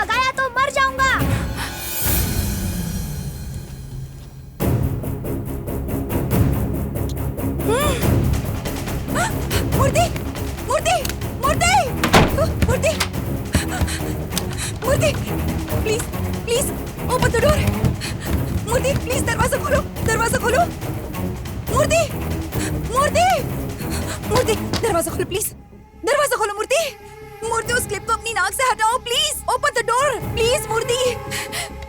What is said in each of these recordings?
भगाया तो मर जाऊंगा। मूर्ति, मूर्ति, मूर्ति, मूर्ति, मूर्ति, please please open the door. Murthy please दरवाजा खोलो, दरवाजा खोलो। मूर्ति, मूर्ति, मूर्ति दरवाजा खोलो प्लीज, दरवाजा खोलो। मूर्ति, मूर्ति उस क्लिप को अपनी नाक से हटाओ please. Open the door please. Murti,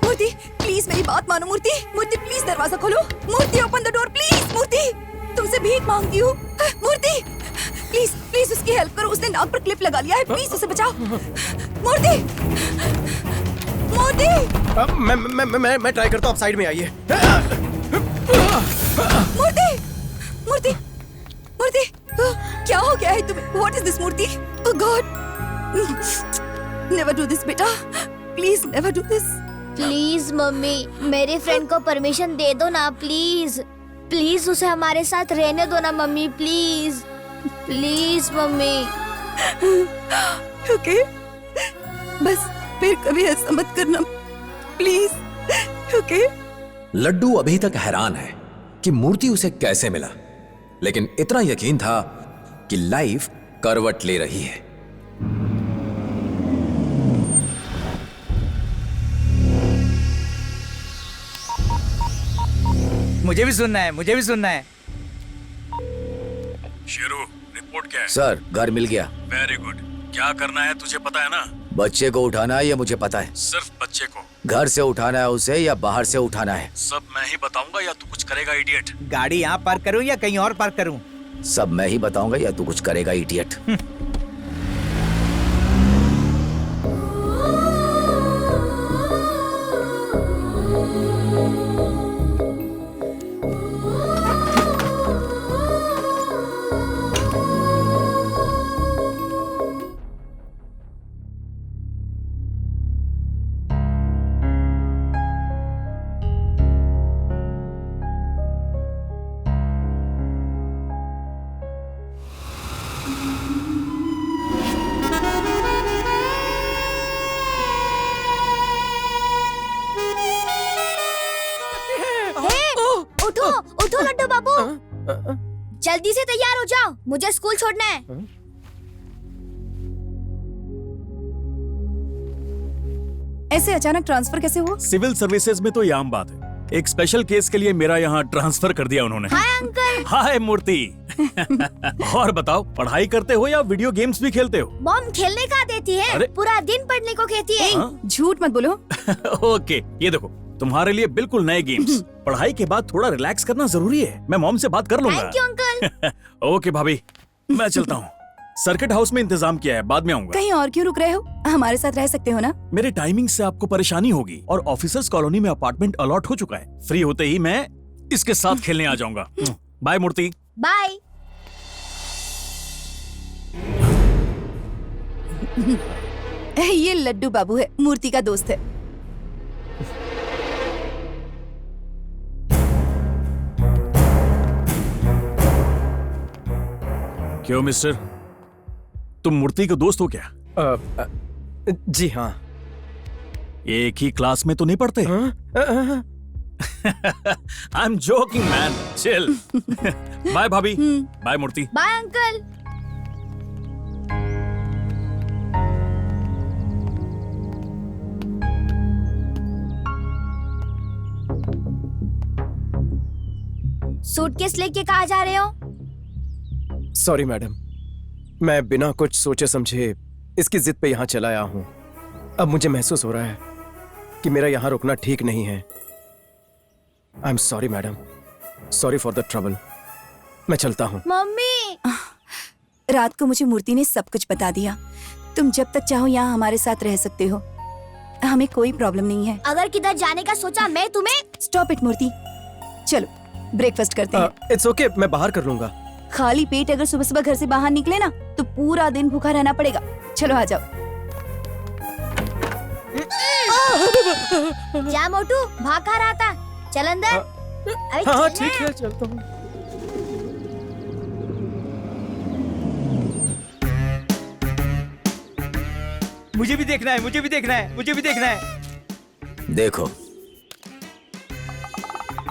Murthy please मेरी बात मानो। मूर्ति, मूर्ति प्लीज दरवाजा खोलो। Murti open the door please. Murti तुमसे भीख मांगती हूँ। मूर्ति प्लीज प्लीज उसकी हेल्प करो, उसने नाक पर क्लिप लगा लिया है, प्लीज उसे बचाओ। मूर्ति, मूर्ति। मैं ट्राई करता हूँ, आप साइड में आइए। मूर्ति, मूर्ति, मूर्ति क्या हो गया है तुम्हें? What is this Murti? Oh God, never do this बेटा, please never do this। Please mummy, मेरे फ्रेंड को परमिशन दे दो ना प्लीज। प्लीज उसे हमारे साथ रहने दो ना mummy, please please mummy. Okay, बस फिर कभी ऐसा मत करना प्लीज। ओके। लड्डू अभी तक हैरान है कि मूर्ति उसे कैसे मिला, लेकिन इतना यकीन था कि लाइफ करवट ले रही है। मुझे भी सुनना है, मुझे भी सुनना है। शेरू, रिपोर्ट क्या है? सर, घर मिल गया। Very good. क्या करना है तुझे पता है ना? बच्चे को उठाना है, ये मुझे पता है। सिर्फ बच्चे को? घर से उठाना है उसे या बाहर से उठाना है? सब मैं ही बताऊंगा या तू कुछ करेगा इडियट? गाड़ी यहाँ पार्क करूँ या कहीं और पार्क करूँ? सब मैं ही बताऊंगा या तू कुछ करेगा इडियट? उठो उठो लड्डू बाबू, जल्दी से तैयार हो जाओ, मुझे स्कूल छोड़ना है। ऐसे अचानक ट्रांसफर कैसे हुआ? सिविल सर्विसेज में तो ये आम बात है। एक स्पेशल केस के लिए मेरा यहाँ ट्रांसफर कर दिया उन्होंने। Hi uncle. हाय मूर्ति। और बताओ, पढ़ाई करते हो या वीडियो गेम्स भी खेलते हो? मॉम खेलने का देती है, अरे? पूरा दिन पढ़ने को कहती है। झूठ मत बोलो। ओके, ये देखो तुम्हारे लिए बिल्कुल नए गेम्स। पढ़ाई के बाद थोड़ा रिलैक्स करना जरूरी है। मैं मॉम से बात कर लूंगा। Thank you uncle. ओके भाभी, मैं चलता हूँ। सर्किट हाउस में इंतजाम किया है, बाद में आऊंगा। कहीं और क्यों रुक रहे हो? हमारे साथ रह सकते हो ना? मेरे टाइमिंग से आपको परेशानी होगी और ऑफिसर्स कॉलोनी में अपार्टमेंट अलॉट हो चुका है। फ्री होते ही मैं इसके साथ खेलने आ जाऊंगा। बाय मूर्ति। बाय। ये लड्डू बाबू है, मूर्ति का दोस्त है। क्यों मिस्टर, तुम मूर्ति के दोस्त हो क्या? जी हाँ। एक ही क्लास में तो नहीं पढ़ते? I am joking man, chill. Bye भाभी। Bye Murthy. Bye uncle. Suitcase लेके कहाँ जा रहे हो? सॉरी मैडम, मैं बिना कुछ सोचे समझे इसकी जिद पे यहाँ चला आया हूँ। अब मुझे महसूस हो रहा है कि मेरा यहाँ रुकना ठीक नहीं है। I am sorry madam, sorry for the trouble. मैं चलता हूँ। मम्मी। रात को मुझे मूर्ति ने सब कुछ बता दिया। तुम जब तक चाहो यहाँ हमारे साथ रह सकते हो, हमें कोई प्रॉब्लम नहीं है। अगर किधर जाने का सोचा मैं तुम्हें। स्टॉप इट मूर्ति, चलो ब्रेकफास्ट करते हैं। इट्स ओके, मैं बाहर कर लूंगा। खाली पेट अगर सुबह सुबह घर से बाहर निकले ना तो पूरा दिन भूखा रहना पड़ेगा। चलो आ जाओ। जा मोटू, भाग कहाँ रहा था? चल अंदर। अरे हाँ चल ठीक ना। है, चलता हूँ। मुझे भी देखना है, मुझे भी देखना है, मुझे भी देखना है। देखो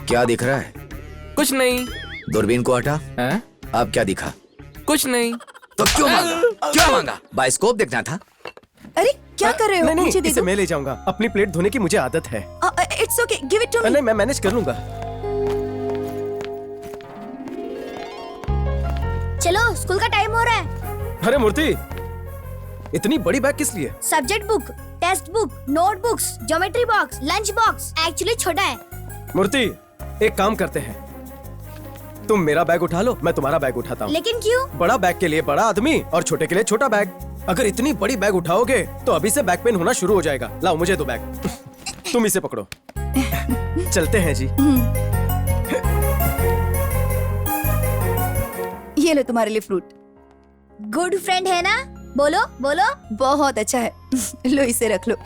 क्या दिख रहा है? कुछ नहीं। दूरबीन को हटा। हैं? अब क्या दिखा? कुछ नहीं। तो क्यों मांगा? क्यों मांगा? बाइस्कोप देखना था। अरे क्या कर रहे हो? नहीं मुझे नहीं, दे इसे दो। मैं ले जाऊंगा। अपनी प्लेट धोने की मुझे आदत है। It's okay, give it to me. नहीं, मैं मैनेज कर लूंगा। चलो स्कूल का टाइम हो रहा है। अरे मूर्ति, इतनी बड़ी बैग किस लिए? Subject book, text book, notebooks, geometry box, lunch box. Actually छोटा है। मूर्ति, एक काम करते हैं, तुम मेरा बैग उठा लो, मैं तुम्हारा बैग उठाता हूँ। लेकिन क्यों? बड़ा बैग के लिए बड़ा आदमी और छोटे के लिए छोटा बैग। अगर इतनी बड़ी बैग उठाओगे तो अभी से बैक पेन होना शुरू हो जाएगा। लाओ मुझे दो बैग। तुम इसे पकड़ो। चलते हैं जी। ये लो तुम्हारे लिए फ्रूट। गुड फ्रेंड है ना? बोलो बोलो। बहुत अच्छा है। लो इसे रख लो।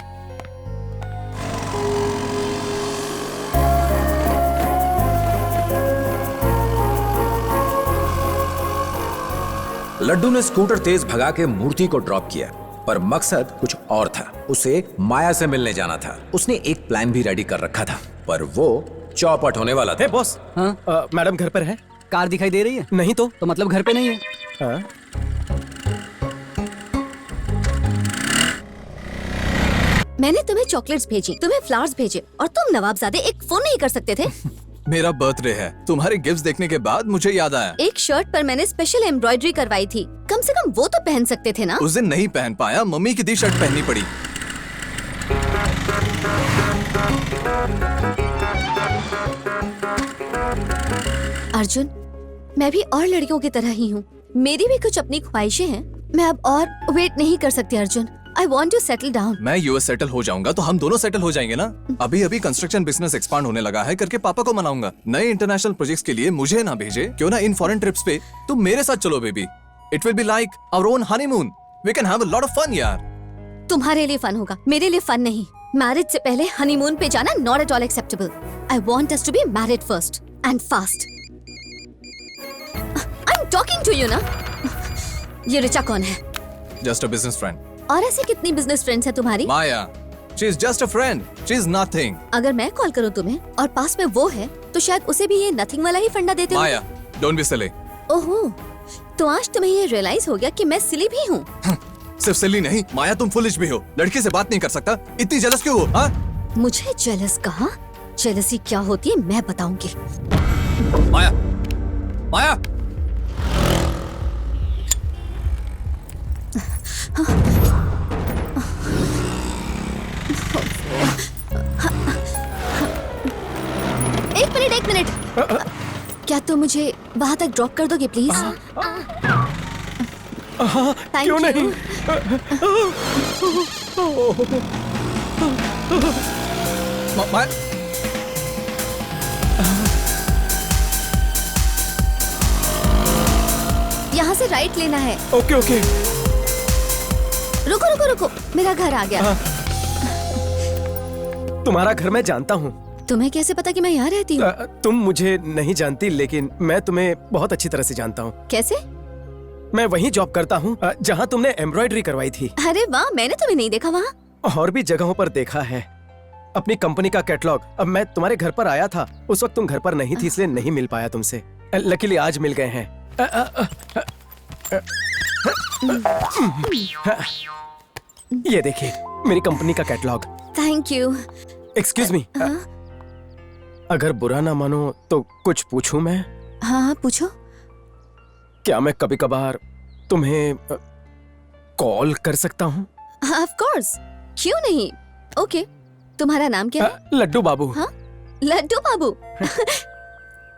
लड्डू ने स्कूटर तेज भगा के मूर्ति को ड्रॉप किया, पर मकसद कुछ और था। उसे माया से मिलने जाना था। उसने एक प्लान भी रेडी कर रखा था, पर वो चौपट होने वाला था। हे बॉस, हाँ? मैडम घर पर है? कार दिखाई दे रही है? नहीं तो? तो मतलब घर पे नहीं है। हाँ? मैंने तुम्हें चॉकलेट्स भेजी, तुम्हें फ्लावर्स भेजे, और तुम नवाबजादे एक फोन नहीं कर सकते थे? मेरा बर्थडे है। तुम्हारे गिफ्ट्स देखने के बाद मुझे याद आया। एक शर्ट पर मैंने स्पेशल एम्ब्रॉयडरी करवाई थी, कम से कम वो तो पहन सकते थे ना? उस दिन नहीं पहन पाया, मम्मी की दी शर्ट पहननी पड़ी। अर्जुन, मैं भी और लड़कियों की तरह ही हूँ। मेरी भी कुछ अपनी ख्वाहिशें हैं। मैं अब और वेट नहीं कर सकती Arjun. I want to settle down. मैं यूएस सेटल हो जाऊंगा तो हम दोनों सेटल हो जाएंगे ना। अभी अभी कंस्ट्रक्शन बिजनेस एक्सपांड होने लगा है करके पापा को मनाऊंगा। नए इंटरनेशनल प्रोजेक्ट्स के लिए मुझे ना भेजे, क्यों ना इन फॉरेन ट्रिप्स पे तुम मेरे साथ चलो baby. It will be like our own honeymoon. We can have a lot of fun यार। तुम्हारे लिए फन होगा, मेरे लिए फन नहीं। मैरिज से पहले हनीमून पे जाना not at all acceptable. I want us to be married first and fast. I am talking to you ना। ये ऋचा कौन है? Just a business friend. और ऐसी कितनी बिजनेस फ्रेंड्स है तुम्हारी? Maya, she is just a friend, she is nothing. अगर मैं कॉल करूं तुम्हें और पास में वो है, तो शायद उसे भी ये नथिंग वाला ही फंडा देते हो। माया, डोंट बी सिली। ओहो, तो आज तुम्हें ये रियलाइज हो गया कि मैं सिली भी हूँ। सिर्फ सिली नहीं माया, तुम फुलिश भी हो। लड़की से बात नहीं कर सकता, इतनी जेलस क्यों हो? हाँ? मुझे जेलस कहा? जेलसी क्या होती है मैं बताऊंगी। माया, माया। एक मिनट। क्या तुम मुझे वहाँ तक ड्रॉप कर दोगे प्लीज? Thank क्यों you. नहीं? माया, यहाँ से राइट लेना है। Okay okay. रुको रुको रुको, मेरा घर आ गया। तुम्हारा घर मैं जानता हूँ। तुम्हें कैसे पता कि मैं यहाँ रहती हूँ? तुम मुझे नहीं जानती, लेकिन मैं तुम्हें बहुत अच्छी तरह से जानता हूँ। कैसे? मैं वहीं जॉब करता हूँ जहाँ तुमने एम्ब्रॉयडरी करवाई थी। अरे वाह, मैंने तुम्हें नहीं देखा वहाँ। और भी जगहों पर देखा है। अपनी कंपनी का कैटलॉग। अब मैं तुम्हारे घर पर आया था, उस वक्त तुम घर पर नहीं थी, इसलिए नहीं मिल पाया तुमसे। लकीली आज मिल गए हैं। ये देखिए मेरी कंपनी का catalogue. Thank you. Excuse me, अगर बुरा ना मानो तो कुछ पूछूं मैं? हाँ पूछो। क्या मैं कभी कभार तुम्हें कॉल कर सकता हूँ? ऑफ कोर्स, क्यों नहीं। ओके, तुम्हारा नाम क्या है? लड्डू बाबू। हाँ, लड्डू बाबू।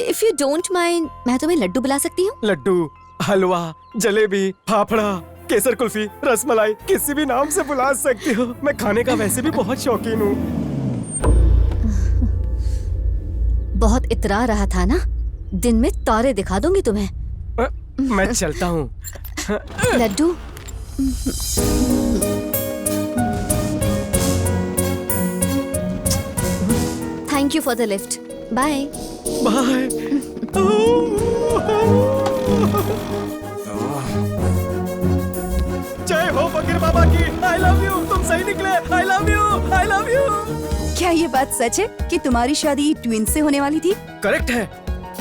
इफ यू डोंट माइंड, मैं तुम्हें लड्डू बुला सकती हूँ? लड्डू, हलवा, जलेबी, फाफड़ा, केसर कुल्फी, रसमलाई, किसी भी नाम से बुला सकती हो। मैं खाने का वैसे भी बहुत शौकीन हूँ। बहुत इतरा रहा था ना, दिन में तारे दिखा दूंगी तुम्हें। मैं चलता हूँ। लड्डू। Thank you for the lift. Bye bye. जय हो फकीर बाबा की। I love you. निकले। I love you, I love you. क्या ये बात सच है कि तुम्हारी शादी ट्विन से होने वाली थी? करेक्ट है।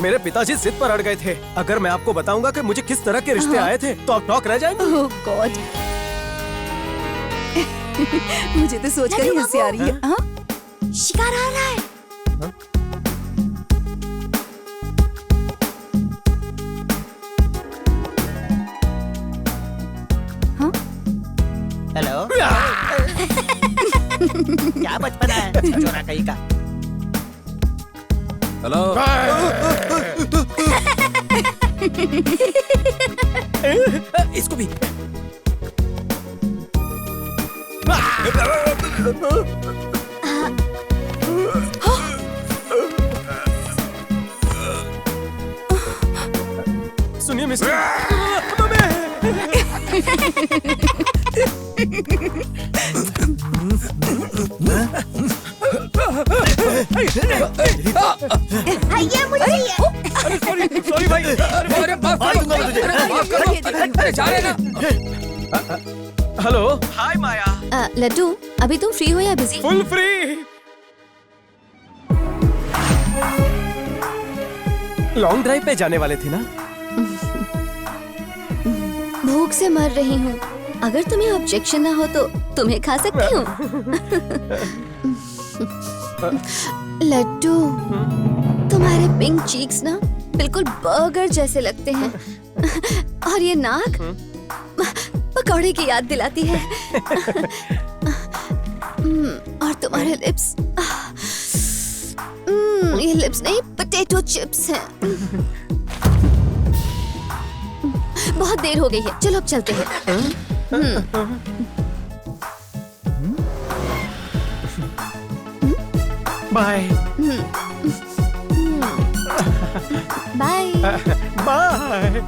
मेरे पिताजी जिद पर अड़ गए थे। अगर मैं आपको बताऊंगा कि मुझे किस तरह के रिश्ते आए थे तो आप टॉक रह जाएंगे। ओह गॉड। मुझे तो सोचकर ही हंसी आ रही है। हाँ? शिकार आ रहा है। हेलो। क्या बचपन है चोरा कहीं का। हेलो। इसको भी। सुनिए मिस्टर। भैया मुझे चाहिए। सॉरी भाई। अरे माफ कर दूंगा मैं तुझे। माफ करो। अरे जा रहे ना। हेलो। हाय माया। लड्डू, अभी तुम फ्री हो या busy? Full free. Long drive पे जाने वाले थे ना? भूख से मर रही हूँ। अगर तुम्हें ऑब्जेक्शन ना हो तो तुम्हें खा सकती हूँ। लड्डू, तुम्हारे पिंक चीक्स ना बिल्कुल बर्गर जैसे लगते हैं। और ये नाक पकौड़े की याद दिलाती है। और तुम्हारे लिप्स, ये लिप्स नहीं पोटैटो चिप्स हैं। बहुत देर हो गई है, चलो अब चलते हैं। बाय। बाय। बाय।